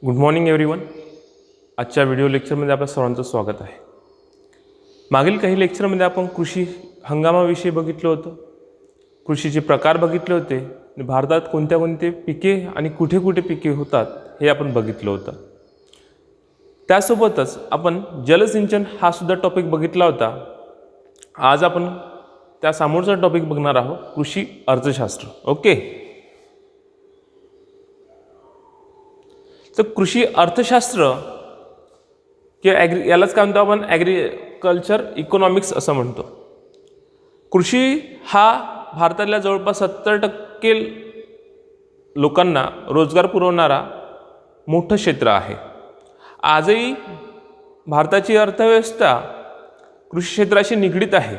Good morning everyone. आजच्या video लेक्चरमध्ये आपलं सर्वांचं स्वागत आहे. मागील काही लेक्चरमध्ये आपण कृषी हंगामाविषयी बघितलं होतं, कृषीचे प्रकार बघितले होते, भारतात कोणत्या कोणते पिके आणि कुठे कुठे पिके होतात हे आपण बघितलं होतं. त्यासोबतच आपण जलसिंचन हा सुद्धा टॉपिक बघितला होता. आज आपण त्या समोरचा टॉपिक बघणार आहोत, कृषी अर्थशास्त्र. ओके, तर कृषी अर्थशास्त्र किंवा यालाच काय म्हणतो आपण, ॲग्रिकल्चर इकॉनॉमिक्स असं म्हणतो. कृषी हा भारतातल्या जवळपास 70% लोकांना रोजगार पुरवणारा मोठं क्षेत्र आहे. आजही भारताची अर्थव्यवस्था कृषी क्षेत्राशी निगडीत आहे.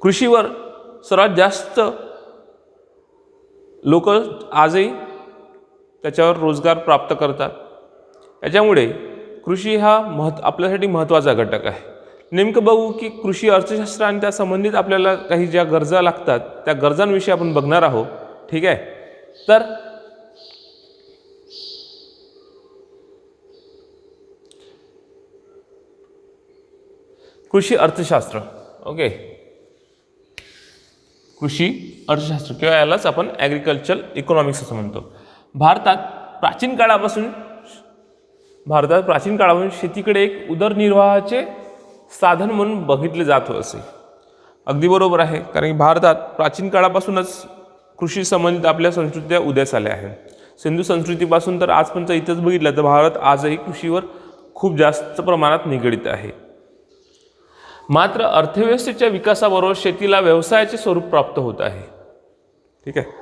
कृषीवर सर्वात जास्त लोक आजही त्याच्यावर रोजगार प्राप्त करतात. त्याच्यामुळे कृषी हा आपल्यासाठी महत्त्वाचा घटक आहे. नेमकं बघू की कृषी अर्थशास्त्र आणि त्या संबंधित आपल्याला काही ज्या गरजा लागतात त्या गरजांविषयी आपण बघणार आहोत. ठीक आहे, तर कृषी अर्थशास्त्र. ओके, कृषी अर्थशास्त्र किंवा यालाच आपण ॲग्रिकल्चर इकॉनॉमिक्स असं म्हणतो. भारतात प्राचीन काळापासून शेतीकडे एक उदरनिर्वाहाचे साधन म्हणून बघितले जात असे. अगदी बरोबर आहे, कारण की भारतात प्राचीन काळापासूनच कृषी संबंधित आपल्या संस्कृत्या उदयास आल्या आहेत. सिंधू संस्कृतीपासून तर आजपर्यंत इथंच बघितलं तर भारत आजही कृषीवर खूप जास्त प्रमाणात निगडीत आहे. मात्र अर्थव्यवस्थेच्या विकासाबरोबर शेतीला व्यवसायाचे स्वरूप प्राप्त होत आहे. ठीक आहे,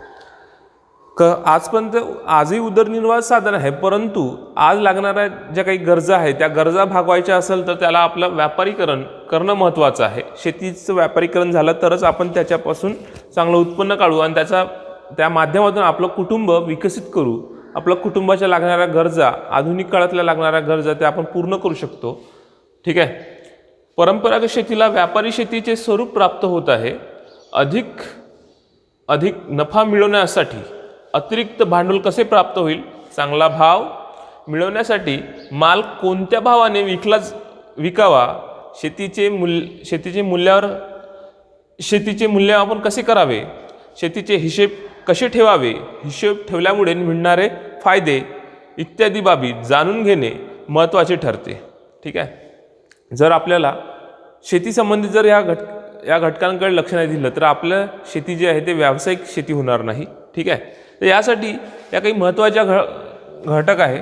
आजही उदरनिर्वाह साधन आहे, परंतु आज लागणाऱ्या ज्या काही गरजा आहेत त्या गरजा भागवायच्या असेल तर त्याला आपलं व्यापारीकरण करणं महत्त्वाचं आहे. शेतीचं व्यापारीकरण झालं तरच आपण त्याच्यापासून चांगलं उत्पन्न काढू आणि त्या माध्यमातून आपलं कुटुंब विकसित करू. आपल्या कुटुंबाच्या लागणाऱ्या गरजा, आधुनिक काळातल्या लागणाऱ्या गरजा त्या आपण पूर्ण करू शकतो. ठीक आहे, परंपरागत शेतीला व्यापारी शेतीचे स्वरूप प्राप्त होत आहे. अधिक नफा मिळवण्यासाठी अतिरिक्त भांडवल कसे प्राप्त होईल, चांगला भाव मिळवण्यासाठी माल कोणत्या भावाने विकावा, शेतीचे मूल्यमापन कसे करावे, शेतीचे हिशेब कसे ठेवावे, हिशेब ठेवल्यामुळे मिळणारे फायदे इत्यादी बाबी जाणून घेणे महत्त्वाचे ठरते. ठीक आहे, जर आपल्याला शेती संबंधित जर या घटकांकडे लक्ष नाही दिलं तर आपलं शेती जी आहे ते व्यावसायिक शेती होणार नाही. ठीक आहे, तर यासाठी या काही महत्त्वाच्या घटक आहे.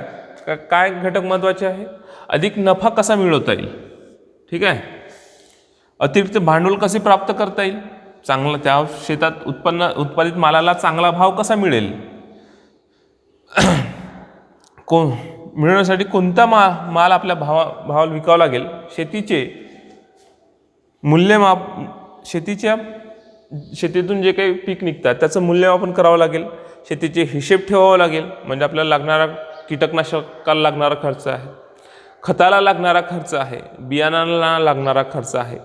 काय घटक महत्त्वाचे आहे? अधिक नफा कसा मिळवता येईल, ठीक आहे, अतिरिक्त भांडवल कसे प्राप्त करता येईल, चांगलं त्या शेतात उत्पादित मालाला चांगला भाव कसा मिळेल, मिळवण्यासाठी कोणता माल आपल्या भावाला विकावा लागेल, शेतीचे मूल्यमाप, शेतीतून जे काही पीक निघतात त्याचं मूल्यमापन करावं लागेल, शेतीचे हिशेब ठेवावा लागेल, म्हणजे आपल्याला लागणारा कीटकनाशकाला लागणारा खर्च आहे, खताला लागणारा खर्च आहे, बियाणाला लागणारा खर्च आहे,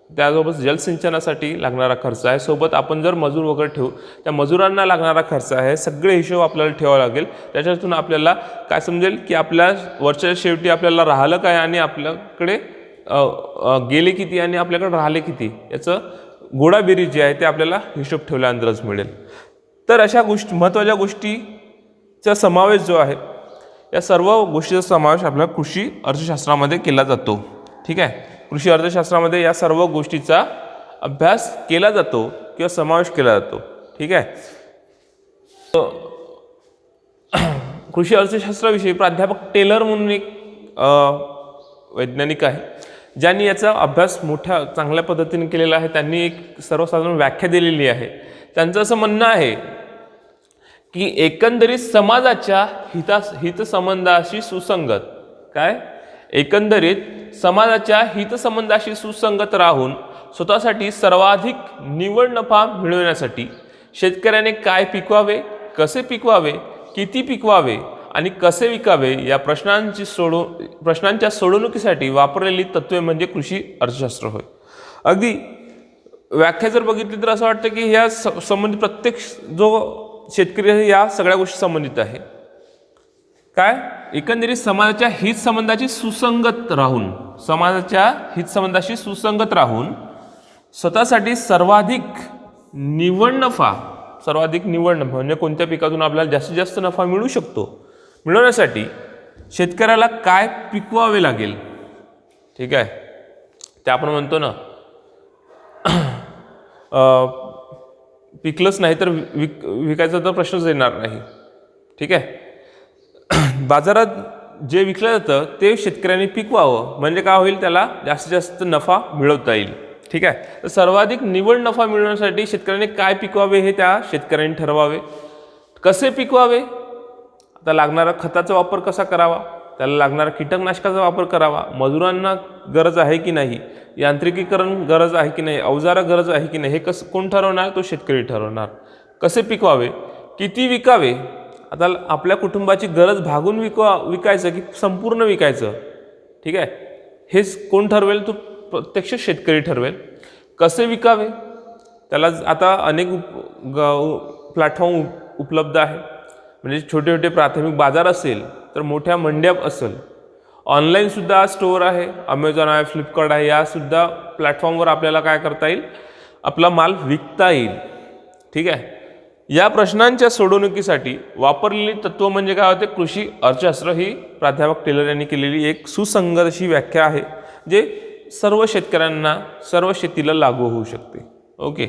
त्यासोबत जलसिंचनासाठी लागणारा खर्च आहे, सोबत आपण जर मजूर वगैरे ठेवू त्या मजुरांना लागणारा खर्च आहे. सगळे हिशोब आपल्याला ठेवावा लागेल. त्याच्यातून आपल्याला काय समजेल की आपल्या वरच्या शेवटी आपल्याला राहिलं काय आणि आपल्याकडे गेले किती आणि आपल्याकडे राहिले किती याचं गोडाबेरीज जे आहे ते आपल्याला हिशोब ठेवल्यानंतरच मिळेल. तर अशा महत्त्वाच्या गोष्टीचा समावेश जो आहे, या सर्व गोष्टीचा समावेश आपल्या कृषी अर्थशास्त्रामध्ये केला जातो. ठीक आहे, कृषी अर्थशास्त्रामध्ये या सर्व गोष्टीचा अभ्यास केला जातो किंवा समावेश केला जातो. ठीक आहे, कृषी अर्थशास्त्राविषयी प्राध्यापक टेलर म्हणून एक वैज्ञानिक आहे, ज्यांनी याचा अभ्यास चांगल्या पद्धतीने केलेला आहे. त्यांनी एक सर्वसाधारण व्याख्या दिलेली आहे. त्यांचं असं म्हणणं आहे की एकंदरीत समाजाच्या हितसंबंधाशी सुसंगत राहून स्वतःसाठी सर्वाधिक निव्वळ नफा मिळवण्यासाठी शेतकऱ्याने काय पिकवावे, कसे पिकवावे, किती पिकवावे आणि कसे विकावे या प्रश्नांच्या सोडवणुकीसाठी वापरलेली तत्त्वे म्हणजे कृषी अर्थशास्त्र होय. अगदी व्याख्या जर बघितली तर असं वाटतं की ह्या संबंधित प्रत्येक जो शेतकरी आहे या सगळ्या गोष्टी संबंधित आहे. काय एकंदरीत समाजाच्या हितसंबंधाची सुसंगत राहून, समाजाच्या हितसंबंधाशी सुसंगत राहून स्वतःसाठी सर्वाधिक निव्वळ नफा म्हणजे कोणत्या पिकातून आपल्याला जास्तीत जास्त नफा मिळू शकतो, मिळवण्यासाठी शेतकऱ्याला काय पिकवावे लागेल, ठीक आहे. ते आपण म्हणतो ना पिकलंच नाही तर विकायचा तर प्रश्नच येणार नाही, ठीक आहे. बाजारात जे विकलं जातं ते शेतकऱ्यांनी पिकवावं, म्हणजे काय होईल, त्याला जास्तीत जास्त नफा मिळवता येईल, ठीक आहे. तर सर्वाधिक निव्वळ नफा मिळवण्यासाठी शेतकऱ्यांनी काय पिकवावे हे त्या शेतकऱ्यांनी ठरवावे. कसे पिकवावे, आता लागणारा खताचा वापर कसा करावा, त्याला लागणारा कीटकनाशकाचा वापर करावा, मजुरांना गरज आहे की नाही, यांत्रिकीकरण गरज आहे की नाही, अवजारं गरज आहे की नाही, हे कोण ठरवणार, तो शेतकरी ठरवणार. कसे पिकवावे, किती विकावे, आता आपल्या कुटुंबाची गरज भागून विकायचं की संपूर्ण विकायचं, ठीक आहे, हेच कोण ठरवेल, तो प्रत्यक्ष शेतकरी ठरवेल. कसे विकावे, त्याला आता अनेक प्लॅटफॉर्म उपलब्ध आहे, म्हणजे छोटे छोटे प्राथमिक बाजार असेल तर मोठ्या मंड्या असेल, ऑनलाईनसुद्धा स्टोअर आहे, अमेझॉन आहे, फ्लिपकार्ट आहे, यासुद्धा प्लॅटफॉर्मवर आपल्याला काय करता येईल, आपला माल विकता येईल, ठीक आहे. या प्रश्नांच्या सोडवणुकीसाठी वापरलेली तत्व म्हणजे काय होते, कृषी अर्थशास्त्र ही प्राध्यापक टेलर यांनी केलेली एक सुसंगत अशी व्याख्या आहे, जे सर्व शेतकऱ्यांना, सर्व शेतीला लागू होऊ शकते. ओके.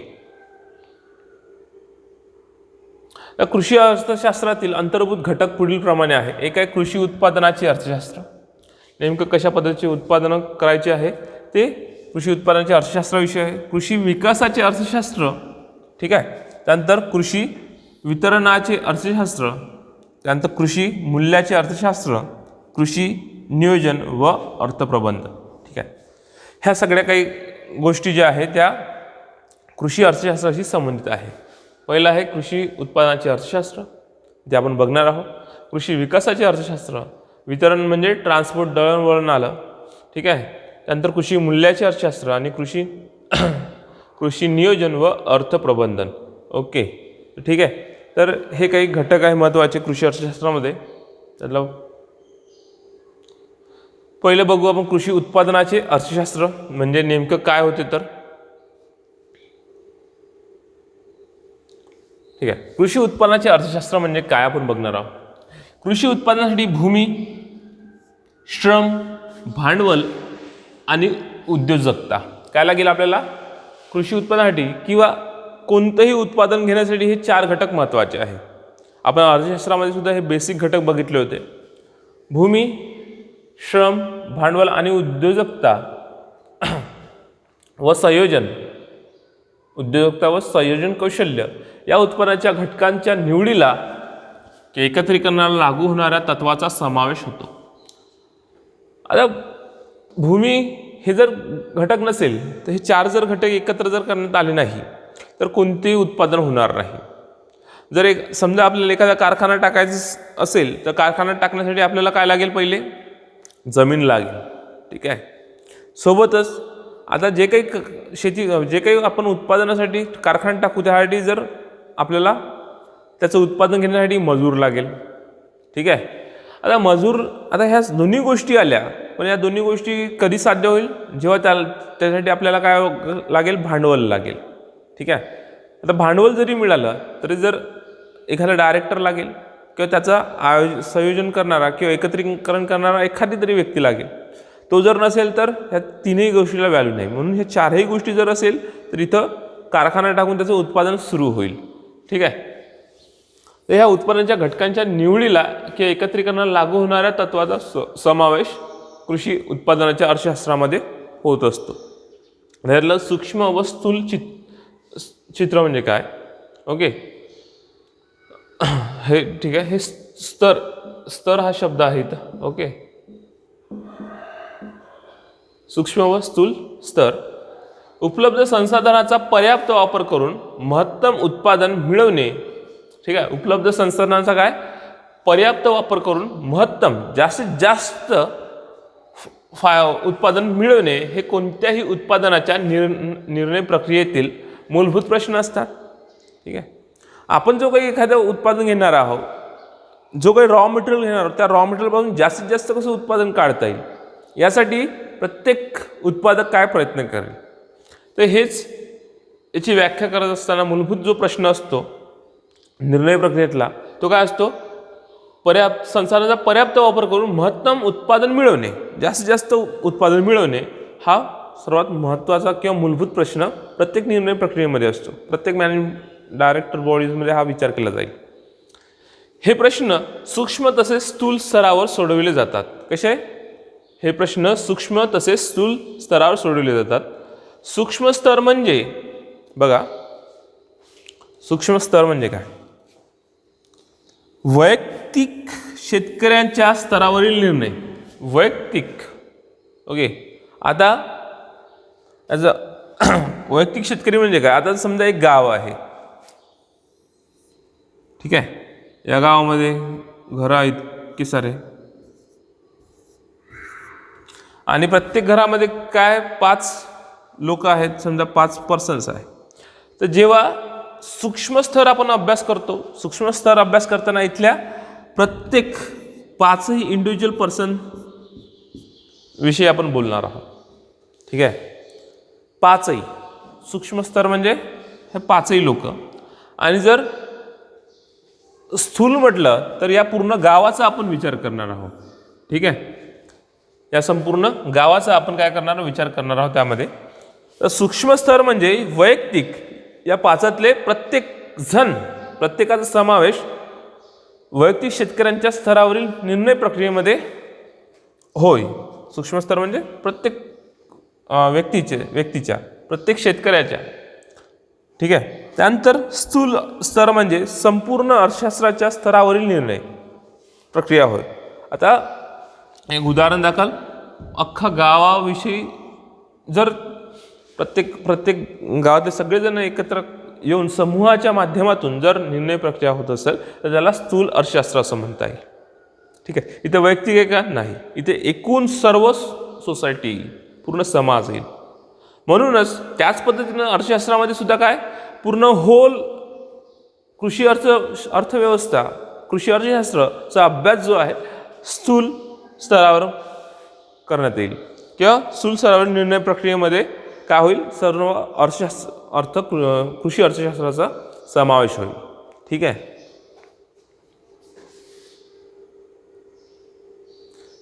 या कृषी अर्थशास्त्रातील अंतर्भूत घटक पुढील प्रमाणे आहे. एक आहे कृषी उत्पादनाचे अर्थशास्त्र, नेमकं कशा पद्धतीचे उत्पादन करायचे आहे ते कृषी उत्पादनाचे अर्थशास्त्राविषयी आहे. कृषी विकासाचे अर्थशास्त्र, ठीक आहे. त्यानंतर कृषी वितरणाचे अर्थशास्त्र, त्यानंतर कृषी मूल्याचे अर्थशास्त्र, कृषी नियोजन व अर्थप्रबंध, ठीक आहे. ह्या सगळ्या काही गोष्टी ज्या आहेत त्या कृषी अर्थशास्त्राशी संबंधित आहे. पहिलं आहे कृषी उत्पादनाचे अर्थशास्त्र, जे आपण बघणार आहोत. कृषी विकासाचे अर्थशास्त्र, वितरण म्हणजे ट्रान्सपोर्ट, दळणवळण आलं, ठीक आहे. त्यानंतर कृषी मूल्याचे अर्थशास्त्र आणि कृषी नियोजन व अर्थप्रबंधन. ओके, ठीक आहे. तर हे काही घटक आहे महत्त्वाचे कृषी अर्थशास्त्रामध्ये. त्यातलं पहिलं बघू आपण कृषी उत्पादनाचे अर्थशास्त्र म्हणजे नेमकं काय होते तर, ठीक आहे. कृषी उत्पादनाचे अर्थशास्त्र म्हणजे काय आपण बघणार आहोत. कृषी उत्पादनासाठी भूमी, श्रम, भांडवल आणि उद्योजकता काय लागेल आपल्याला. कृषी उत्पादनासाठी किंवा कोणतंही उत्पादन घेण्यासाठी हे 4 घटक महत्त्वाचे आहेत. आपण अर्थशास्त्रामध्ये सुद्धा हे बेसिक घटक बघितले होते. भूमी, श्रम, भांडवल आणि उद्योजकता व संयोजन, कौशल्य या उत्पादनाच्या घटकांच्या निवडीला एकत्रीकरणाला लागू होणाऱ्या तत्वाचा समावेश होतो. आता भूमी हे जर घटक नसेल तर हे 4 जर घटक एकत्र जर करण्यात आले नाही तर कोणतेही उत्पादन होणार नाही. जर समजा आपल्याला एखादा कारखाना टाकायचा असेल तर कारखाना टाकण्यासाठी आपल्याला काय लागेल, पहिले जमीन लागेल, ठीक आहे. सोबतच आता जे काही आपण उत्पादनासाठी कारखाना टाकू त्यासाठी जर आपल्याला त्याचं उत्पादन घेण्यासाठी मजूर लागेल, ठीक आहे. आता ह्या दोन्ही गोष्टी आल्या, पण या दोन्ही गोष्टी कधी साध्य होईल, जेव्हा त्यासाठी आपल्याला काय लागेल, भांडवल लागेल, ठीक आहे. आता भांडवल जरी मिळालं तरी जर एखादा डायरेक्टर लागेल किंवा त्याचा संयोजन करणारा किंवा एकत्रीकरण करणारा एखादी तरी व्यक्ती लागेल. तो जर नसेल तर ह्या 3ही गोष्टीला व्हॅल्यू नाही. म्हणून ह्या 4ही गोष्टी जर असेल तर इथं कारखाना टाकून त्याचं उत्पादन सुरू होईल, ठीक आहे. तर ह्या उत्पादनाच्या घटकांच्या निवडीला किंवा एकत्रीकरणाला लागू होणाऱ्या तत्वाचा समावेश कृषी उत्पादनाच्या अर्थशास्त्रामध्ये होत असतो. त्यातलं सूक्ष्म व स्थूल चित्र म्हणजे काय, ओके, हे ठीक आहे. हे स्तर हा शब्द आहे इथं, ओके. सूक्ष्म व स्थूल स्तर उपलब्ध संसाधनाचा पर्याप्त वापर करून महत्तम उत्पादन मिळवणे, ठीक आहे. उपलब्ध संसाधनांचा काय पर्याप्त वापर करून महत्तम जास्तीत जास्त उत्पादन मिळवणे हे कोणत्याही उत्पादनाच्या निर्णय प्रक्रियेतील मूलभूत प्रश्न असतात, ठीक आहे. आपण जो काही एखादं उत्पादन घेणार आहोत जो काही रॉ मटेरियल घेणार त्या रॉ मटेरियलपासून जास्तीत जास्त कसं उत्पादन काढता येईल यासाठी प्रत्येक उत्पादक काय प्रयत्न करेल. तर हेच याची व्याख्या करत असताना मूलभूत जो प्रश्न असतो निर्णय प्रक्रियेतला तो काय असतो, संसाधनाचा पर्याप्त वापर करून महत्तम उत्पादन मिळवणे, जास्तीत जास्त उत्पादन मिळवणे हा सर्वात महत्त्वाचा किंवा मूलभूत प्रश्न प्रत्येक निर्णय प्रक्रियेमध्ये असतो. प्रत्येक मॅनेजिंग डायरेक्टर बॉडीजमध्ये हा विचार केला जाईल. हे प्रश्न सूक्ष्म तसेच स्थूल स्तरावर सोडविले जातात. कसे? हे प्रश्न सूक्ष्म तसेच स्थूल स्तरावर सोडविले जातात. सूक्ष्म स्तर म्हणजे बघा, सूक्ष्म स्तर म्हणजे काय? वैयक्तिक शेतकऱ्यांच्या स्तरावरील निर्णय. वैयक्तिक, ओके. आता ॲज अ वैयक्तिक शेतकरी म्हणजे काय? आता समजा एक गाव आहे, ठीक आहे. या गावामध्ये घरं आहेत इतकी सारे, आणि प्रत्येक घरामध्ये काय 5 लोक आहेत, समजा 5 पर्सन्स आहे. तर जेव्हा सूक्ष्म स्तर आपण अभ्यास करतो, सूक्ष्म स्तर अभ्यास करताना इथल्या प्रत्येक 5ही इंडिव्हिज्युअल पर्सन विषयी आपण बोलणार आहोत, ठीक आहे. 5ही सूक्ष्म स्तर म्हणजे हे 5ही लोक. आणि जर स्थूल म्हटलं तर या पूर्ण गावाचा आपण विचार करणार आहोत, ठीक आहे. या संपूर्ण गावाचा आपण काय करणार, विचार करणार आहोत त्यामध्ये. तर सूक्ष्म स्तर म्हणजे वैयक्तिक या 5तले प्रत्येक जण, प्रत्येकाचा समावेश वैयक्तिक शेतकऱ्यांच्या स्तरावरील निर्णय प्रक्रियेमध्ये होय. सूक्ष्म स्तर म्हणजे प्रत्येक व्यक्तीच्या प्रत्येक शेतकऱ्याच्या, ठीक आहे. त्यानंतर स्थूल स्तर म्हणजे संपूर्ण अर्थशास्त्राच्या स्तरावरील निर्णय प्रक्रिया होय. आता एक उदाहरण दाखल, अख्खा गावाविषयी जर प्रत्येक गावातले सगळेजण एकत्र येऊन समूहाच्या माध्यमातून जर निर्णय प्रक्रिया होत असेल तर त्याला स्थूल अर्थशास्त्र असं म्हणता येईल, ठीक आहे. इथे वैयक्तिक आहे का? नाही. इथे एकूण सर्व सोसायटी, पूर्ण समाज येईल. म्हणूनच त्याच पद्धतीनं अर्थशास्त्रामध्ये सुद्धा काय, पूर्ण होल कृषी अर्थव्यवस्था, कृषी अर्थशास्त्राचा अभ्यास जो आहे स्थूल स्तरावर करण्यात येईल, किंवा स्थूल स्तरावर निर्णय प्रक्रियेमध्ये काय होईल, सर्व कृषी अर्थशास्त्राचा समावेश होईल, ठीक आहे.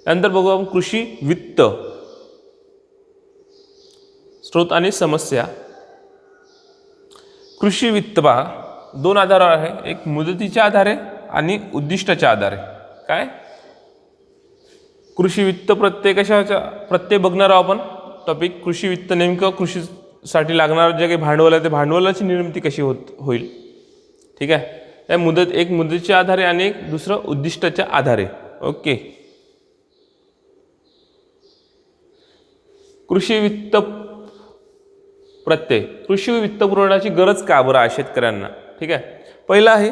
त्यानंतर बघू आपण कृषी वित्त, स्रोत आणि समस्या. कृषी वित्त पहा 2 आधारावर आहे, एक मुदतीच्या आधारे आणि उद्दिष्टाच्या आधारे. काय कृषी वित्त प्रत्यय बघणार आहोत आपण टॉपिक. कृषी वित्त नेमकं कृषीसाठी लागणारं जे काही भांडवल आहे ते भांडवलाची निर्मिती कशी होईल, ठीक आहे. या एक मुदतीच्या आधारे आणि एक दुसरं उद्दिष्टाच्या आधारे, ओके. कृषी वित्त प्रत्यय, कृषी वित्त पुरवठ्याची गरज का बरं आहे शेतकऱ्यांना, ठीक आहे. पहिलं आहे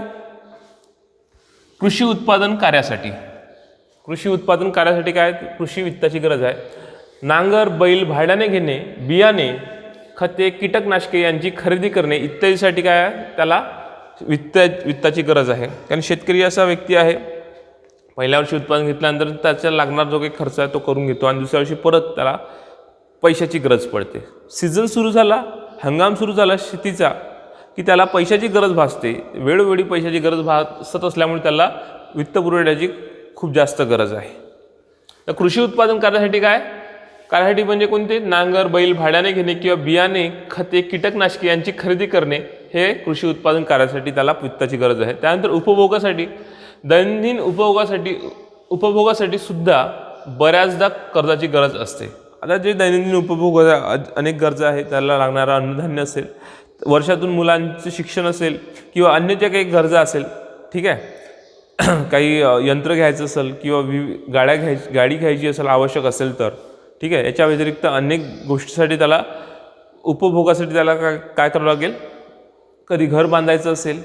कृषी उत्पादन कार्यासाठी. कृषी उत्पादन कार्यासाठी काय, कृषी वित्ताची गरज आहे. नांगर बैल भाड्याने घेणे, बियाणे, खते, कीटकनाशके यांची खरेदी करणे इत्यादीसाठी काय आहे, त्याला वित्ताची गरज आहे. कारण शेतकरी असा व्यक्ती आहे, पहिल्या वर्षी उत्पादन घेतल्यानंतर त्याच्या लागणारा जो काही खर्च आहे तो करून घेतो आणि दुसऱ्या वर्षी परत त्याला पैशाची गरज पडते. सीझन सुरू झाला, हंगाम सुरू झाला शेतीचा की त्याला पैशाची गरज भासते. वेळोवेळी पैशाची गरज भासत असल्यामुळे त्याला वित्त पुरवठ्याची खूप जास्त गरज आहे. तर कृषी उत्पादन कार्यासाठी कार्यासाठी म्हणजे कोणते, नांगर बैल भाड्याने घेणे किंवा बियाणे, खते, कीटकनाशके यांची खरेदी करणे हे कृषी उत्पादन कार्यासाठी त्याला वित्ताची गरज आहे. त्यानंतर उपभोगासाठी, दैनंदिन उपभोगासाठी सुद्धा बऱ्याचदा कर्जाची गरज असते. आता जे दैनंदिन उपभोग अनेक गरजा आहेत, त्याला लागणारं अन्नधान्य असेल, वर्षातून मुलांचे शिक्षण असेल किंवा अन्य ज्या काही गरजा असेल, ठीक आहे. काही यंत्र घ्यायचं असेल किंवा गाडी घ्यायची असेल आवश्यक असेल तर, ठीक आहे. याच्या व्यतिरिक्त अनेक गोष्टीसाठी त्याला उपभोगासाठी त्याला काय करावं लागेल, कधी घर बांधायचं असेल,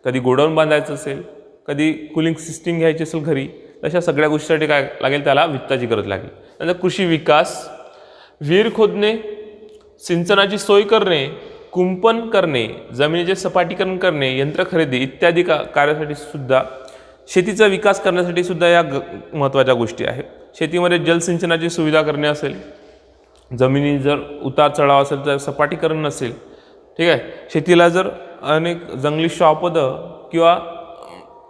कधी गोडाऊन बांधायचं असेल, कधी कूलिंग सिस्टीम घ्यायची असेल घरी, अशा सगळ्या गोष्टीसाठी काय लागेल, त्याला वित्ताची गरज लागेल. नंतर कृषी विकास, विहीर खोदणे, सिंचनाची सोय करणे, कुंपण करणे, जमिनीचे सपाटीकरण करणे, यंत्र खरेदी इत्यादी कार्यासाठी सुद्धा शेतीचा विकास करण्यासाठी सुद्धा या महत्त्वाच्या गोष्टी आहेत. शेतीमध्ये जलसिंचनाची सुविधा करणे असेल, जमिनी जर उतार चढाव असेल तर सपाटीकरण नसेल, ठीक आहे. शेतीला जर अनेक जंगली श्वापदं किंवा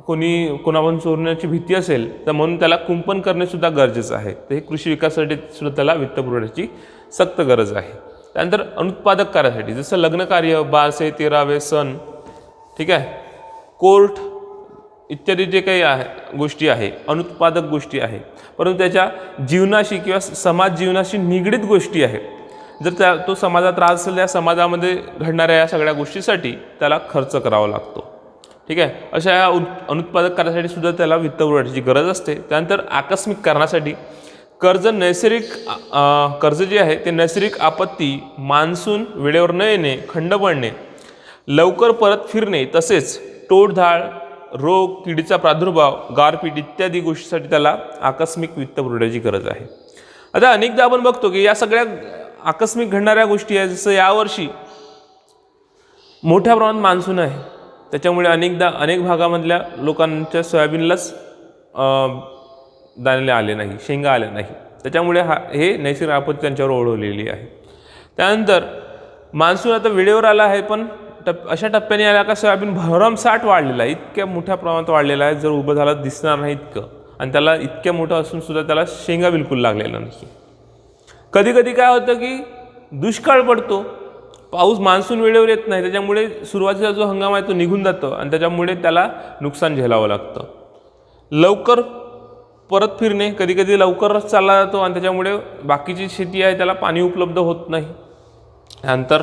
कोणाकडून चोरण्याची भीती असेल तर म्हणून त्याला कुंपण करणे सुद्धा गरजेचं आहे. तर हे कृषी विकासासाठी सुद्धा त्याला वित्तपुरवठ्याची सक्त गरज आहे. त्यानंतर अनुत्पादक कार्यासाठी जसं लग्न कार्य, बारसे, तेरावे, सण, ठीक आहे, कोर्ट इत्यादी जे काही आहे गोष्टी आहे, अनुत्पादक गोष्टी आहे, परंतु त्याच्या जीवनाशी किंवा समाज जीवनाशी निगडीत गोष्टी आहेत. जर तो समाजात राहत असेल, त्या समाजामध्ये घडणाऱ्या या सगळ्या गोष्टीसाठी त्याला खर्च करावा लागतो, ठीक आहे. अशा या अनुत्पादक कार्यासाठी सुद्धा त्याला वित्तपुरवठ्याची गरज असते. त्यानंतर आकस्मिक कारणासाठी कर्ज जे आहे ते नैसर्गिक आपत्ती, मान्सून वेळेवर न येणे, खंड पडणे, लवकर परत फिरणे, तसेच टोळधाड, रोग, किडीचा प्रादुर्भाव, गारपीट इत्यादी गोष्टीसाठी त्याला आकस्मिक वित्तपुरवठ्याची गरज आहे. आता अनेकदा आपण बघतो की या सगळ्या आकस्मिक घडणाऱ्या गोष्टी आहेत. जसं यावर्षी मोठ्या प्रमाणात मान्सून आहे, त्याच्यामुळे अनेकदा अनेक भागामधल्या लोकांच्या सोयाबीनलाच दाणे आले नाही, शेंगा आल्या नाही, त्याच्यामुळे हे नैसर्गिक आपत्ती त्यांच्यावर ओढवलेली आहे. त्यानंतर मान्सून आता वेळेवर आला आहे, पण अशा टप्प्याने आला का सोयाबीन भरमसाठ वाढलेला आहे, इतक्या मोठ्या प्रमाणात वाढलेला आहे, जर उभं झालं दिसणार नाही इतकं, आणि त्याला इतक्या मोठं असून सुद्धा त्याला शेंगा बिलकुल लागलेला नाही. कधी कधी काय होतं की दुष्काळ पडतो, पाऊस मान्सून वेळेवर येत नाही, त्याच्यामुळे सुरुवातीचा जो हंगाम आहे तो निघून जातो आणि त्याच्यामुळे त्याला नुकसान झेलावं लागतं. लवकर परत फिरणे, कधी कधी लवकरच चालला जातो आणि त्याच्यामुळे बाकीची शेती आहे त्याला पाणी उपलब्ध होत नाही. त्यानंतर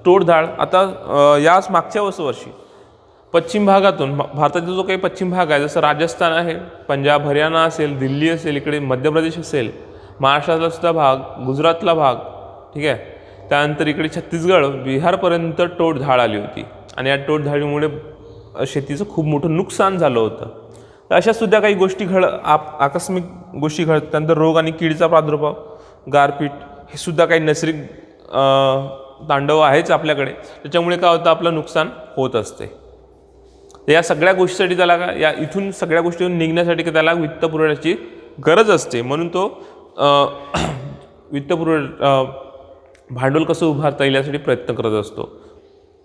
टोळधाड, आता याच मागच्या वर्षी पश्चिम भागातून, भारताचा जो काही पश्चिम भाग आहे जसं राजस्थान आहे, पंजाब, हरियाणा असेल, दिल्ली असेल, इकडे मध्य प्रदेश असेल, महाराष्ट्रातला सुद्धा भाग, गुजरातला भाग, ठीक आहे, त्यानंतर इकडे छत्तीसगड, बिहारपर्यंत टोळधाड आली होती आणि या टोळधाडीमुळे शेतीचं खूप मोठं नुकसान झालं होतं. तर अशा सुद्धा काही गोष्टी आकस्मिक गोष्टी घडतात. त्यानंतर रोग आणि किडीचा प्रादुर्भाव, गारपीट, हे सुद्धा काही नैसर्गिक तांडव आहेच आपल्याकडे, त्याच्यामुळे काय होतं, आपलं नुकसान होत असते. या सगळ्या गोष्टीसाठी त्याला या इथून सगळ्या गोष्टीतून निघण्यासाठी त्याला वित्तपुरवठ्याची गरज असते. म्हणून तो भांडवल कसं उभारता येईल यासाठी प्रयत्न करत असतो,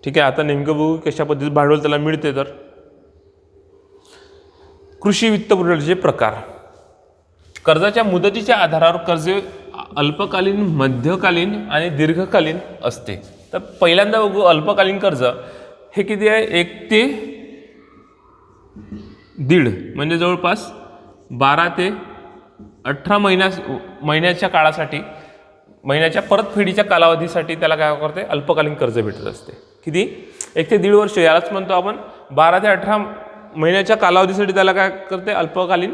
ठीक आहे. आता नेमकं बघू कशा पद्धतीत भांडवल त्याला मिळते. तर कृषी वित्तपुरवठ्याचे प्रकार. कर्जाच्या मुदतीच्या आधारावर कर्जे अल्पकालीन, मध्यकालीन आणि दीर्घकालीन असते. तर पहिल्यांदा बघू अल्पकालीन कर्ज हे किती आहे, 1 ते 1.5 म्हणजे जवळपास 12 ते 18 महिन्याच्या काळासाठी, महिन्याच्या परतफेडीच्या कालावधीसाठी त्याला काय करते, अल्पकालीन कर्ज भेटत असते. किती, 1 ते 1.5 वर्ष, यालाच म्हणतो आपण 12 ते 18 महिन्याच्या कालावधीसाठी त्याला काय करते, अल्पकालीन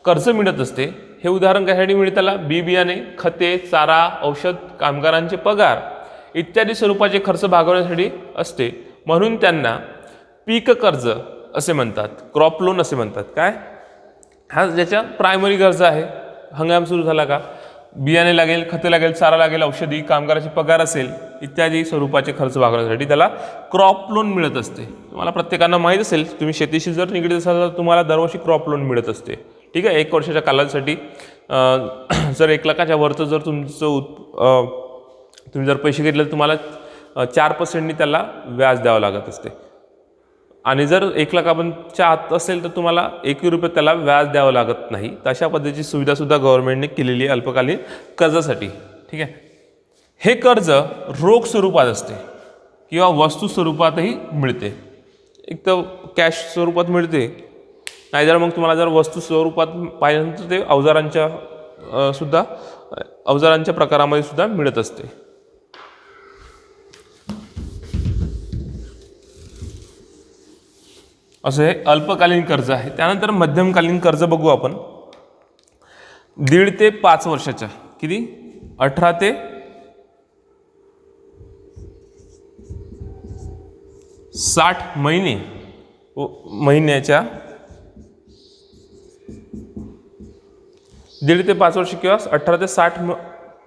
कर्ज मिळत असते. हे उदाहरण कशासाठी मिळते त्याला, बी बियाणे, खते, चारा, औषध, कामगारांचे पगार इत्यादी स्वरूपाचे खर्च भागवण्यासाठी असते. म्हणून त्यांना पीक कर्ज असे म्हणतात, क्रॉप लोन असे म्हणतात. काय, हा ज्याच्या प्रायमरी गरज आहे, हंगाम सुरू झाला का बियाणे लागेल, खते लागेल, चारा लागेल, औषधी, कामगाराचे पगार असेल इत्यादी स्वरूपाचे खर्च भागवण्यासाठी त्याला क्रॉप लोन मिळत असते. तुम्हाला प्रत्येकांना माहीत असेल, तुम्ही शेतीशी जर निगडीत असाल तर तुम्हाला दरवर्षी क्रॉप लोन मिळत असते, ठीक आहे. 1 वर्षाच्या कालावधीसाठी जर 1 लाखाच्या वरचं जर तुम्ही जर पैसे घेतले तर तुम्हाला 4% त्याला व्याज द्यावं लागत असते, आणि जर 1 लाखाच्या आत असेल तर तुम्हाला 1 रुपये त्याला व्याज द्यावं लागत नाही. तर अशा पद्धतीची सुविधासुद्धा गव्हर्नमेंटने केलेली आहे अल्पकालीन कर्जासाठी, ठीक आहे. हे कर्ज रोख स्वरूपात असते किंवा वस्तू स्वरूपातही मिळते. एक तर कॅश स्वरूपात मिळते, नाहीतर मग तुम्हाला जर वस्तू स्वरूपात पाहिजे तर ते अवजारांच्या प्रकारामध्ये सुद्धा मिळत असते. असं हे अल्पकालीन कर्ज आहे. त्यानंतर मध्यमकालीन कर्ज बघू आपण. 1.5 ते 5 वर्षाच्या, किती, 18 ते 60 महिन्याच्या, 1.5 ते 5 वर्ष किंवा 18 ते 60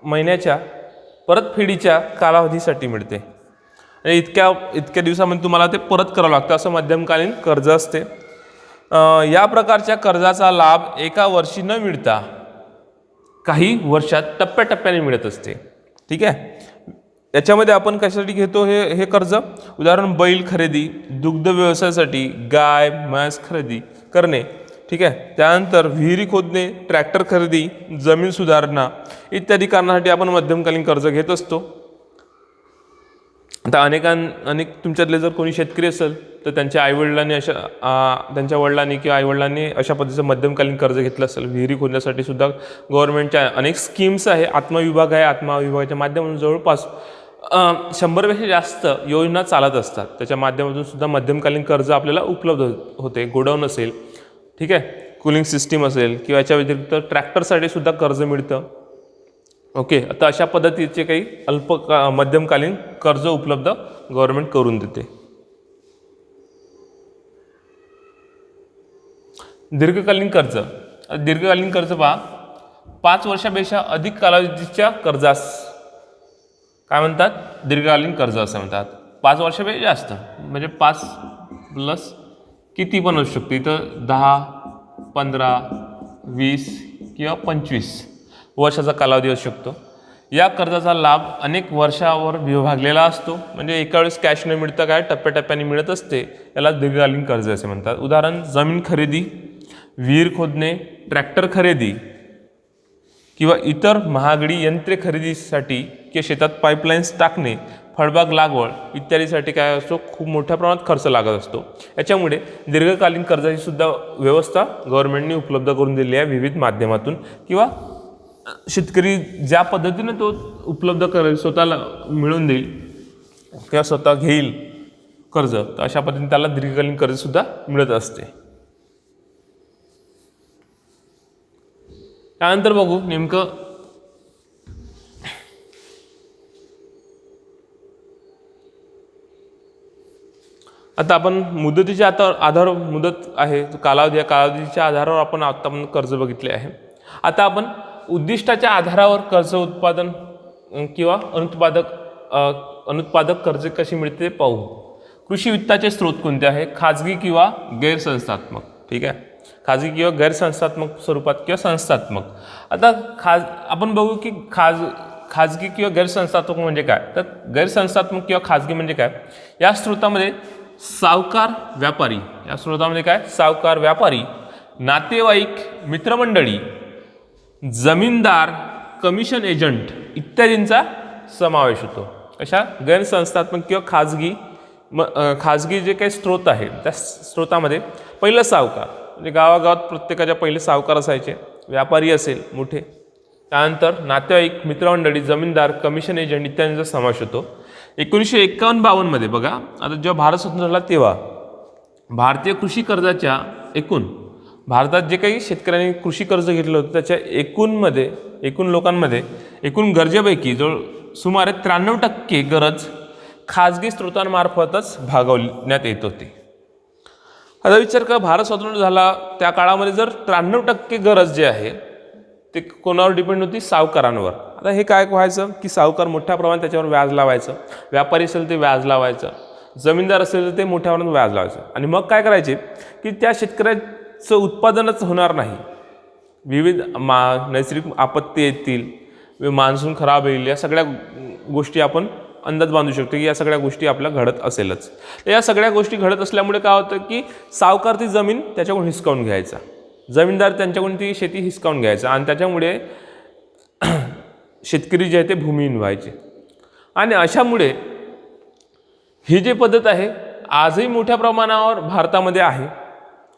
महिन्याच्या परतफेडीच्या कालावधीसाठी मिळते. इतक्या दिवसामध्ये तुम्हाला ते परत करावं लागतं, असं मध्यमकालीन कर्ज असते. या प्रकारच्या कर्जाचा लाभ एका वर्षी न मिळता काही वर्षात टप्प्याटप्प्याने मिळत असते. ठीक आहे. याच्यामध्ये आपण कशासाठी घेतो हे कर्ज? उदाहरण बैल खरेदी, दुग्ध व्यवसायासाठी गाय म्हैस खरेदी करणे. ठीक आहे. त्यानंतर विहिरी खोदणे, ट्रॅक्टर खरेदी, जमीन सुधारणा इत्यादी कारणासाठी आपण मध्यमकालीन कर्ज घेत असतो. आता अनेक तुमच्यातले जर कोणी शेतकरी असेल तर त्यांच्या आईवडिलांनी त्यांच्या वडिलांनी किंवा आईवडिलांनी अशा पद्धतीचं मध्यमकालीन कर्ज घेतलं असेल. विहिरी खोदण्यासाठी सुद्धा गव्हर्नमेंटच्या अनेक स्कीम्स आहे. आत्मविभाग आहे. आत्मविभागाच्या माध्यमातून जवळपास 100पेक्षा जास्त योजना चालत असतात. त्याच्या माध्यमातून सुद्धा मध्यमकालीन कर्ज आपल्याला उपलब्ध होते. गोडाऊन असेल, ठीक आहे, कूलिंग सिस्टीम असेल किंवा याच्या व्यतिरिक्त ट्रॅक्टरसाठी सुद्धा कर्ज मिळतं. ओके. आता अशा पद्धतीचे काही मध्यमकालीन कर्ज उपलब्ध गव्हर्नमेंट करून देते. दीर्घकालीन कर्ज पहा, 5 वर्षापेक्षा अधिक कालावधीच्या कर्जास काय म्हणतात? दीर्घकालीन कर्ज असं म्हणतात. 5 वर्षापेक्षा जास्त म्हणजे 5 प्लस किती पण असू शकते. इथं 10, 15, 20 किंवा 25 वर्षाचा कालावधी असू शकतो. या कर्जाचा लाभ अनेक वर्षावर विभागलेला असतो. म्हणजे एका वेळेस कॅश न मिळता काय टप्प्याटप्प्याने मिळत असते. याला दीर्घकालीन कर्ज असे म्हणतात. उदाहरण जमीन खरेदी, विहीर खोदणे, ट्रॅक्टर खरेदी किंवा इतर महागडी यंत्रे खरेदीसाठी किंवा शेतात पाईपलाईन्स टाकणे, फळबाग लागवड इत्यादीसाठी काय असतो? खूप मोठ्या प्रमाणात खर्च लागत असतो. याच्यामुळे दीर्घकालीन कर्जाची सुद्धा व्यवस्था गव्हर्नमेंटने उपलब्ध करून दिली आहे विविध माध्यमातून. किंवा शेतकरी ज्या पद्धतीने तो उपलब्ध करेल, स्वतःला मिळवून देईल किंवा स्वतः घेईल कर्ज, तर अशा पद्धतीने त्याला दीर्घकालीन कर्जसुद्धा मिळत असते. त्यानंतर बघू नेमकं आता आपण मुदतीच्या आधारावर मुदत आहे, कालावधी, या कालावधीच्या आधारावर आपण कर्ज बघितले आहे. आता आपण उद्दिष्टाच्या आधारावर कर्ज उत्पादन किंवा अनुत्पादक कर्ज कशी मिळते ते पाहू. कृषी वित्ताचे स्रोत कोणते आहे? खाजगी किंवा गैरसंस्थात्मक. ठीक आहे. खाजगी किंवा गैरसंस्थात्मक स्वरूपात किंवा संस्थात्मक. आता आपण बघू की खाजगी किंवा गैरसंस्थात्मक म्हणजे काय? तर गैरसंस्थात्मक किंवा खाजगी म्हणजे काय? या स्रोतामध्ये सावकार व्यापारी, नातेवाईक, मित्रमंडळी, जमीनदार, कमिशन एजंट इत्यादींचा समावेश होतो. अशा गैरसंस्थात्मक किंवा खाजगी जे काही स्रोत आहे त्या स्रोतामध्ये पहिलं सावकार, म्हणजे गावागावात प्रत्येकाच्या पहिले सावकार असायचे. व्यापारी असेल मोठे. त्यानंतर नातेवाईक, मित्रमंडळी, जमीनदार, कमिशन एजंट इत्यादींचा समावेश होतो. 1951-52 मध्ये बघा, आता जेव्हा भारत स्वतंत्र झाला तेव्हा भारतीय कृषी कर्जाच्या भारतात जे काही शेतकऱ्यांनी कृषी कर्ज घेतलं होतं त्याच्या एकूण लोकांमध्ये एकूण गरजेपैकी जवळ सुमारे 93% गरज खाजगी स्रोतांमार्फतच भागवण्यात येत होती. आता विचार करा, भारत स्वतंत्र झाला त्या काळामध्ये जर 93% गरज जे आहे ते कोणावर डिपेंड होती? सावकारांवर. आता हे काय व्हायचं की सावकार मोठ्या प्रमाणात त्याच्यावर व्याज लावायचं, व्यापारी असेल ते व्याज लावायचं, जमीनदार असेल तर ते मोठ्या प्रमाणात व्याज लावायचं. आणि मग काय करायचे की त्या शेतकऱ्याचं उत्पादनच होणार नाही. विविध नैसर्गिक आपत्ती येतील, मान्सून खराब येईल, या सगळ्या गोष्टी आपण अंदाज बांधू शकतो की या सगळ्या गोष्टी आपल्या घडत असेलच. तर या सगळ्या गोष्टी घडत असल्यामुळे काय होतं की सावकार ती जमीन त्याच्याकडून हिसकावून घ्यायचा, जमीनदार त्यांच्याकडून ती शेती हिसकावून घ्यायचा आणि त्याच्यामुळे शेतकरी जे आहे ते भूमिहीन व्हायचे. आणि अशामुळे ही जी पद्धत आहे आजही मोठ्या प्रमाणावर भारतामध्ये आहे.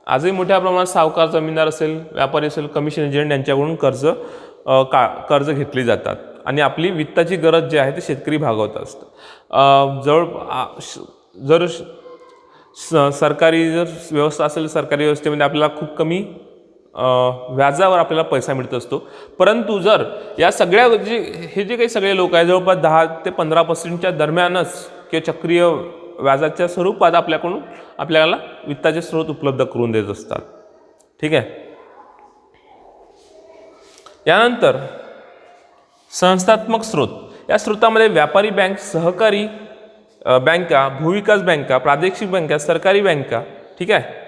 आजही मोठ्या प्रमाणात सावकार, जमीनदार असेल, व्यापारी असेल, कमिशन एजंट यांच्याकडून कर्ज घेतली जातात आणि आपली वित्ताची गरज जी आहे ते शेतकरी भागवत असतं. जर सरकारी व्यवस्था असेल, सरकारी व्यवस्थेमध्ये आपल्याला खूप कमी व्याजावर आपल्याला पैसा मिळत असतो. परंतु जर या सगळ्या हे जे काही सगळे लोक आहेत जवळपास 10 ते 15% दरम्यानच किंवा चक्रीय व्याजाच्या स्वरूपात आपल्याला वित्ताचे स्रोत उपलब्ध करून देत असतात. ठीक आहे. यानंतर संस्थात्मक स्रोत. या स्रोतामध्ये व्यापारी बँक, सहकारी बँका, भूविकास बँका, प्रादेशिक बँका, सरकारी बँका, ठीक आहे,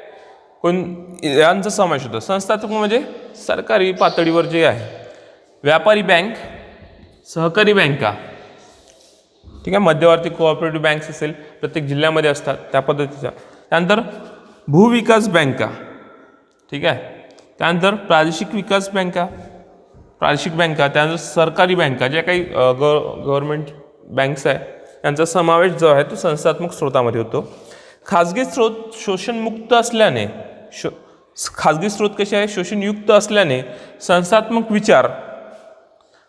यांचा समावेश होतो. संस्थात्मक म्हणजे सरकारी पातळीवर जे आहे, व्यापारी बँक, सहकारी बँका, ठीक आहे, मध्यवर्ती कोऑपरेटिव्ह बँक्स असेल, प्रत्येक जिल्ह्यामध्ये असतात त्या पद्धतीचा. त्यानंतर भूविकास बँका, ठीक आहे, त्यानंतर प्रादेशिक विकास बँका, त्यानंतर सरकारी बँका, ज्या काही गव्हर्नमेंट बँक्स आहे यांचा समावेश जो आहे तो संस्थात्मक स्रोतामध्ये होतो. खाजगी स्रोत शोषणमुक्त असल्याने, खाजगी स्रोत कसे आहे, शोषणयुक्त असल्याने संस्थात्मक विचार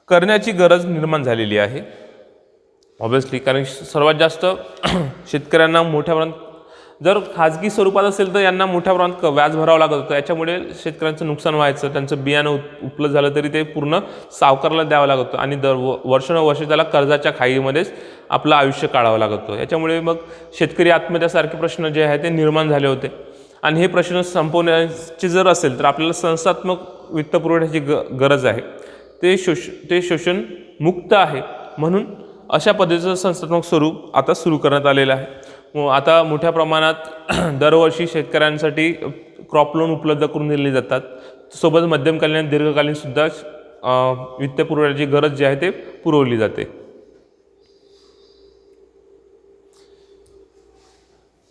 करण्याची गरज निर्माण झालेली आहे. ऑब्विसली, कारण सर्वात जास्त शेतकऱ्यांना मोठ्या प्रमाणात, जर खाजगी स्वरूपात असेल तर यांना मोठ्या प्रमाणात व्याज भरावं लागत होतं. याच्यामुळे शेतकऱ्यांचं नुकसान व्हायचं, त्यांचं बियाणं उपलब्ध झालं तरी ते पूर्ण सावकाराला द्यावं लागत होतं आणि वर्षानुवर्ष त्याला कर्जाच्या खाईमध्येच आपलं आयुष्य काढावं लागत होतं. याच्यामुळे मग शेतकरी आत्महत्यासारखे प्रश्न जे आहेत ते निर्माण झाले होते. आणि हे प्रश्न संपवण्याचे जर असेल तर आपल्याला संस्थात्मक वित्तपुरवठ्याची गरज आहे. ते शोषण मुक्त आहे, म्हणून अशा पद्धतीचं संस्थात्मक स्वरूप आता सुरू करण्यात आलेलं आहे. आता मोठ्या प्रमाणात दरवर्षी शेतकऱ्यांसाठी क्रॉप लोन उपलब्ध करून दिले जातात. सोबत मध्यमकालीन आणि दीर्घकालीन सुद्धा वित्तपुरवठ्याची गरज जी आहे ते पुरवली जाते.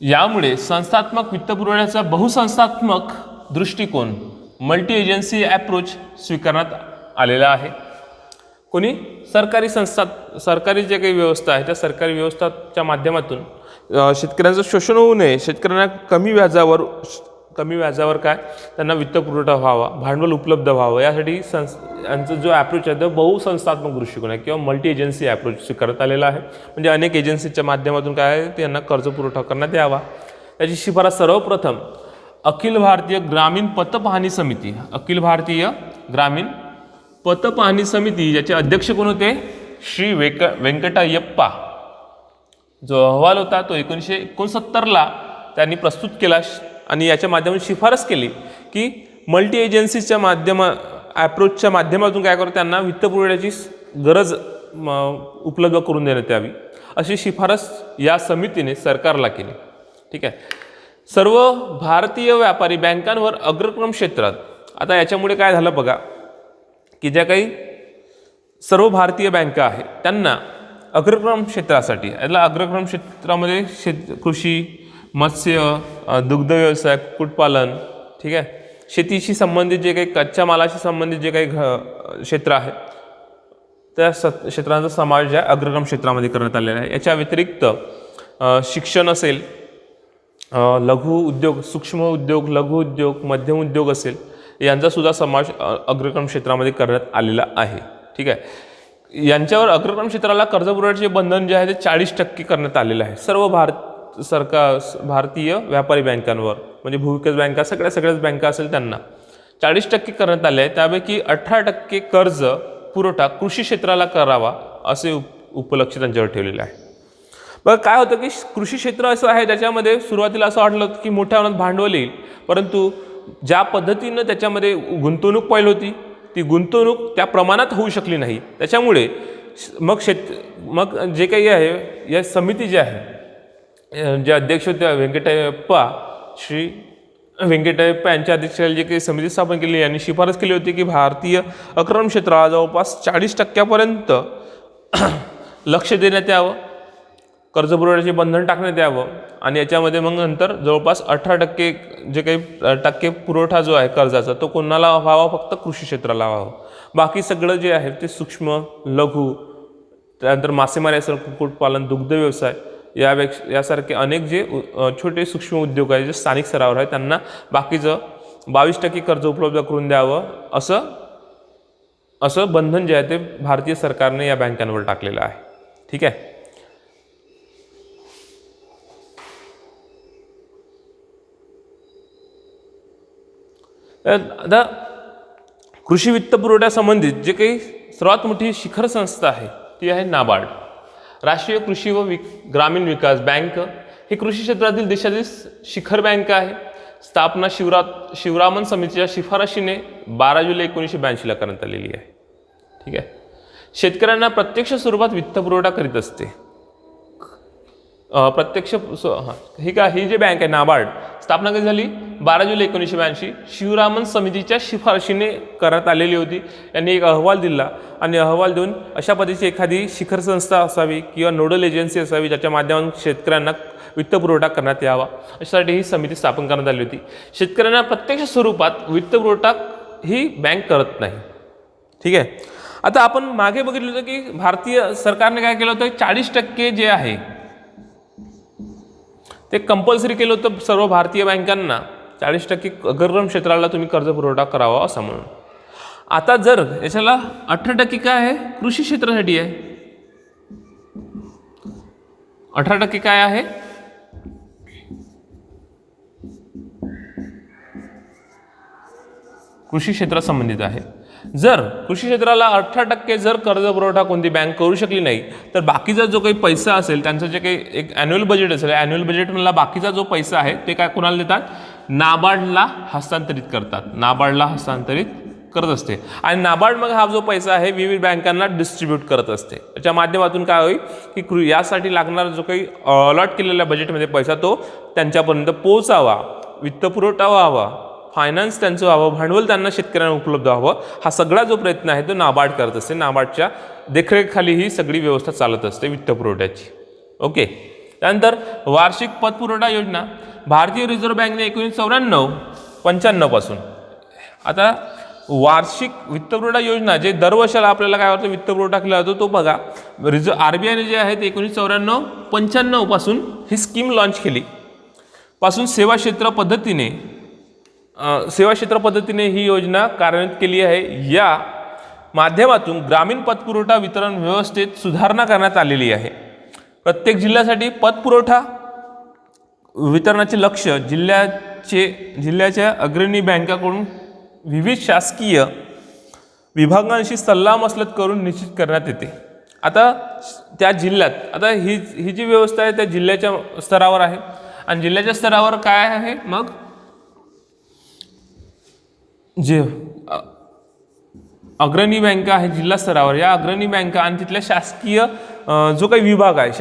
यामुळे संस्थात्मक वित्तपुरवठ्याचा बहुसंस्थात्मक दृष्टिकोन, मल्टी एजन्सी ॲप्रोच स्वीकारण्यात आलेला आहे. कोणी सरकारी सरकारी जे काही व्यवस्था आहे त्या सरकारी व्यवस्थाच्या माध्यमातून शेतकऱ्यांचं शोषण होऊ नये, शेतकऱ्यांना कमी व्याजावर काय त्यांना वित्तपुरवठा व्हावा, भांडवल उपलब्ध व्हावं, यासाठी यांचा जो ॲप्रोच आहे तो बहुसंस्थात्मक दृष्टिकोन आहे किंवा मल्टी एजन्सी ॲप्रोच स्वीकारण्यात आलेला आहे. म्हणजे अनेक एजन्सीच्या माध्यमातून काय आहे त्यांना कर्ज पुरवठा करण्यात यावा. याची शिफारस सर्वप्रथम अखिल भारतीय ग्रामीण पतपाहणी समिती, अखिल भारतीय ग्रामीण पतपाहणी समिती, ज्याचे अध्यक्ष कोण होते, श्री व्यंकटयप्पा. जो अहवाल होता तो 1969ला त्यांनी प्रस्तुत केला आणि याच्या माध्यमातून शिफारस केली की मल्टी एजन्सीच्या ॲप्रोचच्या माध्यमातून काय करू, त्यांना वित्तपुरवठ्याची गरज उपलब्ध करून देण्यात यावी, अशी शिफारस या समितीने सरकारला केली. ठीक आहे. सर्व भारतीय व्यापारी बँकांवर अग्रक्रम क्षेत्रात, आता याच्यामुळे काय झालं बघा की ज्या काही सर्व भारतीय बँका आहेत त्यांना अग्रक्रम क्षेत्रासाठी, याला अग्रक्रम क्षेत्रामध्ये कृषी, मत्स्य, दुग्ध व्यवसाय, कुक्कुटपालन, ठीक आहे, शेतीशी संबंधित जे काही कच्च्या मालाशी संबंधित जे काही क्षेत्र आहेत त्या क्षेत्रांचा समावेश आहे अग्रक्रम क्षेत्रामध्ये करण्यात आलेला आहे. याच्या व्यतिरिक्त शिक्षण असेल, लघु उद्योग, सूक्ष्म उद्योग, लघु उद्योग, मध्यम उद्योग असेल, यांचा सुद्धा समावेश अग्रक्रम क्षेत्रामध्ये करण्यात आलेला आहे. ठीक आहे. यांच्यावर अग्रक्रम क्षेत्राला कर्जपुरवठ्याचे बंधन जे आहे ते 40% करण्यात आलेलं आहे. सर्व भारतीय व्यापारी बँकांवर, म्हणजे भूविकास बँका, सगळ्याच बँका असेल त्यांना 40% करण्यात आले आहे. त्यापैकी 18% कर्ज पुरवठा कृषी क्षेत्राला करावा असे उपलक्ष्य त्यांच्यावर ठेवलेले आहे. बघा काय होतं की कृषी क्षेत्र असं आहे त्याच्यामध्ये सुरुवातीला असं वाटलं की मोठ्या प्रमाणात भांडवल येईल, परंतु ज्या पद्धतीनं त्याच्यामध्ये गुंतवणूक पाहिली होती ती गुंतवणूक त्या प्रमाणात होऊ शकली नाही. त्याच्यामुळे मग जे काही आहे या समिती जी आहे, जे अध्यक्ष होत्या श्री व्यंकटयप्पा यांच्या अध्यक्षतेखाली जे काही समिती स्थापन केली यांनी शिफारस केली होती की भारतीय अग्रक्रम क्षेत्राला जवळपास 40% लक्ष देण्यात यावं, कर्जपुरवठ्याचे बंधन टाकण्यात यावं आणि याच्यामध्ये मग नंतर जवळपास 18% जे काही टक्के पुरवठा जो आहे कर्जाचा तो कोणाला व्हावा, फक्त कृषी क्षेत्राला व्हावं. बाकी सगळं जे आहे ते सूक्ष्म, लघु, त्यानंतर मासेमारी असेल, कुक्कुटपालन, दुग्ध व्यवसाय यासारखे अनेक जे छोटे सूक्ष्म उद्योग आहेत जे स्थानिक स्तरावर आहेत त्यांना बाकीचं 22% कर्ज उपलब्ध करून द्यावं असं बंधन जे आहे ते भारतीय सरकारने या बँकांवर टाकलेलं आहे. ठीक आहे. आता कृषी वित्तपुरवठ्यासंबंधित जे काही सर्वात मोठी शिखर संस्था आहे ती आहे नाबार्ड, राष्ट्रीय कृषी व ग्रामीण विकास बँक. ही कृषी क्षेत्रातील देशातील शिखर बँक आहे. स्थापना शिवरामन समितीच्या शिफारशीने 12 जुलै 1982ला करण्यात आलेली आहे. ठीक आहे. शेतकऱ्यांना प्रत्यक्ष स्वरूपात वित्तपुरवठा करीत असते. प्रत्यक्ष ही जी बँक आहे नाबार्ड, स्थापना कधी झाली 12 जुलै 1982 शिवरामन समितीच्या शिफारशीने करण्यात आलेली होती. यांनी एक अहवाल दिला आणि अहवाल देऊन अशा पद्धतीची एखादी शिखर संस्था असावी किंवा नोडल एजन्सी असावी ज्याच्या माध्यमातून शेतकऱ्यांना वित्तपुरवठा करण्यात यावा, अशासाठी ही समिती स्थापन करण्यात आली होती. शेतकऱ्यांना प्रत्यक्ष स्वरूपात वित्तपुरवठा ही बँक करत नाही. ठीक आहे. आता आपण मागे बघितलं होतं की भारतीय सरकारने काय केलं होतं, 40% जे आहे ते कंपल्सरी केलं होतं सर्व भारतीय बँकांना, 40% अग्रक्रम क्षेत्राला तुम्ही कर्ज पुरवठा करावा असं म्हणून. आता जर याच्याला 18% काय आहे, कृषी क्षेत्रासाठी आहे. 18% काय आहे, कृषी क्षेत्रासंबंधित आहे. जर कृषी क्षेत्राला 18% जर कर्ज पुरवठा कोणती बँक करू शकली नाही, तर बाकीचा जो काही पैसा असेल, त्यांचं जे काही एक ॲन्युअल बजेट असेल, ॲन्युअल बजेटमधला बाकीचा जो पैसा आहे ते काय कोणाला देतात, नाबार्डला हस्तांतरित करतात. नाबार्डला हस्तांतरित करत असते आणि नाबार्ड मग हा जो पैसा आहे विविध बँकांना डिस्ट्रीब्यूट करत असते. त्याच्या माध्यमातून काय होईल की यासाठी लागणारा जो काही अलॉट केलेल्या बजेटमध्ये पैसा तो त्यांच्यापर्यंत पोहोचावा, वित्तपुरवठा व्हावा, फायनान्स त्यांचं व्हावं, भांडवल त्यांना शेतकऱ्यांना उपलब्ध व्हावं, हा सगळा जो प्रयत्न आहे तो नाबार्ड करत असते. नाबार्डच्या देखरेखीखाली ही सगळी व्यवस्था चालत असते वित्तपुरवठ्याची. ओके. त्यानंतर वार्षिक पतपुरवठा योजना भारतीय रिझर्व्ह बँकेने 1994-95 पासून आता वार्षिक वित्तपुरवठा योजना जे दरवर्षाला आपल्याला काय होतं वित्तपुरवठा केला जातो तो बघा. RBIने जे आहे ते 1994-95 पासून ही स्कीम लॉन्च केली. पासून सेवा क्षेत्र पद्धतीने ही योजना कार्यान्वित केली आहे. या माध्यमातून ग्रामीण पतपुरवठा वितरण व्यवस्थेत सुधारणा करण्यात आलेली आहे. प्रत्येक जिल्ह्यासाठी पतपुरवठा वितरणाचे लक्ष जिल्ह्याच्या अग्रणी बँकांकडून विविध शासकीय विभागांशी सल्लामसलत करून निश्चित करण्यात येते. आता त्या जिल्ह्यात आता ही जी व्यवस्था आहे त्या जिल्ह्याच्या स्तरावर आहे आणि जिल्ह्याच्या स्तरावर काय आहे मग जे अग्रणी बँका आहे जिल्हा स्तरावर, या अग्रणी बँका आणि तिथल्या शासकीय जो काही विभाग आहे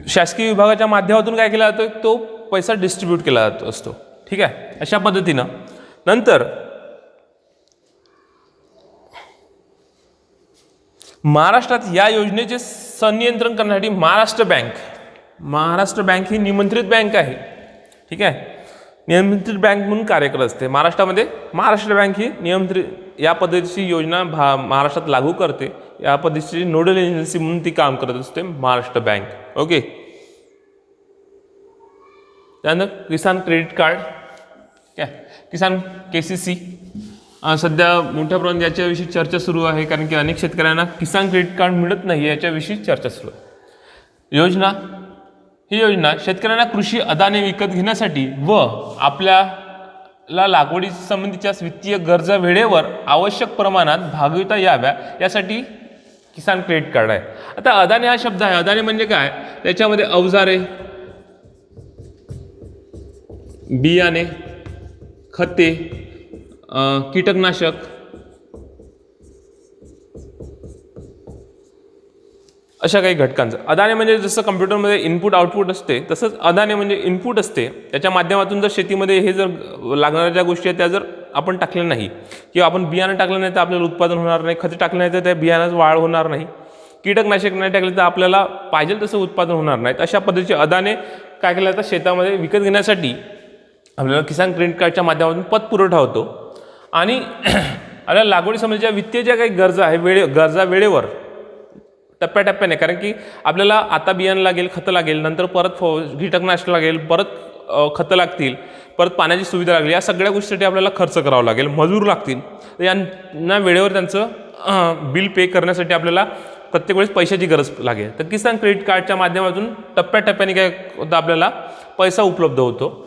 शासकीय विभागाच्या माध्यमातून काय केला जातो तो पैसा डिस्ट्रीब्यूट केला जातो असतो. ठीक आहे. अशा पद्धतीनं नंतर महाराष्ट्रात या योजनेचे संनियंत्रण करण्यासाठी महाराष्ट्र बँक ही निमंत्रित बँक आहे. ठीक आहे. नियंत्रित बँक म्हणून कार्य करत असते महाराष्ट्रामध्ये. महाराष्ट्र बँक ही नियंत्रित या पद्धतीची योजना महाराष्ट्रात लागू करते. या पद्धतीची नोडल एजन्सी म्हणून ती काम करत असते महाराष्ट्र बँक. ओके. त्यानंतर किसान क्रेडिट कार्ड काय किसान KCC सध्या मोठ्या प्रमाणात याच्याविषयी चर्चा सुरू आहे, कारण की अनेक शेतकऱ्यांना किसान क्रेडिट कार्ड मिळत नाही याच्याविषयी चर्चा सुरू आहे. ही योजना शेतकऱ्यांना कृषी अदाने विकत घेण्यासाठी व आपल्याला लागवडी संबंधीच्या वित्तीय गरजा वेळेवर आवश्यक प्रमाणात भागविता याव्या यासाठी किसान क्रेडिट कार्ड आहे. आता अदाने हा शब्द आहे. अदाने म्हणजे काय, त्याच्यामध्ये अवजारे, बियाणे, खते, कीटकनाशक अशा काही घटकांचं. अदाने म्हणजे जसं कम्प्युटरमध्ये इनपुट आउटपुट असते तसंच अदाने म्हणजे इनपुट असते. त्याच्या माध्यमातून जर शेतीमध्ये हे जर लागणाऱ्या ज्या गोष्टी आहेत त्या जर आपण टाकल्या नाही किंवा आपण बियाणं टाकलं नाही तर आपल्याला उत्पादन होणार नाही, खते टाकलं नाही तर त्या बियाणाचं वाढ होणार नाही, कीटकनाशक नाही टाकले तर आपल्याला पाहिजे तसं उत्पादन होणार नाही. अशा पद्धतीचे अदाने काय केलं जातं शेतामध्ये विकत घेण्यासाठी आपल्याला किसान क्रेडिट कार्डच्या माध्यमातून पतपुरवठा होतो. आणि आपल्याला लागवडी संबंधीच्या वित्तीय ज्या काही गरजा वेळेवर टप्प्याटप्प्याने, कारण की आपल्याला आता बियाणं लागेल, खतं लागेल, नंतर परत कीटकनाशक लागेल, परत खतं लागतील, परत पाण्याची सुविधा लागेल, या सगळ्या गोष्टीसाठी आपल्याला खर्च करावा लागेल, मजूर लागतील. तर यांना वेळेवर त्यांचं बिल पे करण्यासाठी आपल्याला प्रत्येक वेळेस पैशाची गरज लागेल. तर किसान क्रेडिट कार्डच्या माध्यमातून टप्प्याटप्प्याने काय होतं आपल्याला पैसा उपलब्ध होतो.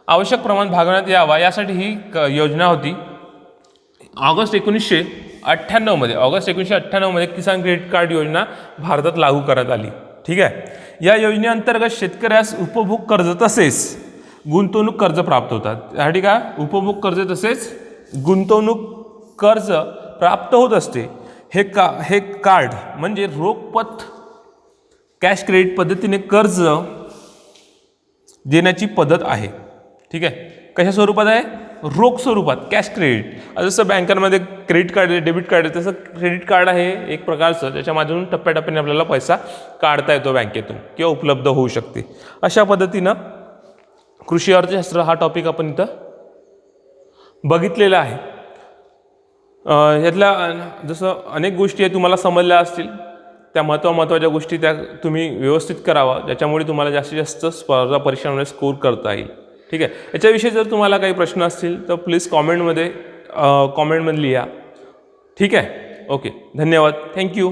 आवश्यक प्रमाणात भागवण्यात यावा यासाठी ही योजना होती. ऑगस्ट 1998 मध्ये किसान क्रेडिट कार्ड योजना भारतात लागू करण्यात आली. ठीक आहे. या योजनेअंतर्गत शेतकऱ्यास उपभोग कर्ज तसेच गुंतवणूक कर्ज प्राप्त होतात. यासाठी काय उपभोग कर्ज तसेच गुंतवणूक कर्ज प्राप्त होत असते. हे कार्ड म्हणजे रोखपत कॅश क्रेडिट पद्धतीने कर्ज देण्याची पद्धत आहे. ठीक आहे, कशा स्वरूपात आहे? रोख स्वरूपात, कॅश क्रेडिट. जसं बँकांमध्ये क्रेडिट कार्ड आहे, डेबिट कार्ड आहे, तसं क्रेडिट कार्ड आहे एक प्रकारचं, ज्याच्या माध्यमातून टप्प्याटप्प्याने आपल्याला पैसा काढता येतो बँकेतून किंवा उपलब्ध होऊ शकते. अशा पद्धतीनं कृषी अर्थशास्त्र हा टॉपिक आपण इथं बघितलेला आहे. यातल्या जसं अनेक गोष्टी आहे तुम्हाला समजल्या असतील, त्या महत्त्वाच्या गोष्टी त्या तुम्ही व्यवस्थित करावा, ज्याच्यामुळे तुम्हाला जास्तीत जास्त स्पर्धा परीक्षांमध्ये स्कोर करता येईल. ठीक आहे, याच्याविषयी जर तुम्हाला काही प्रश्न असतील तर प्लीज कॉमेंटमध्ये लिहा. ठीक आहे, ओके, धन्यवाद, थँक्यू.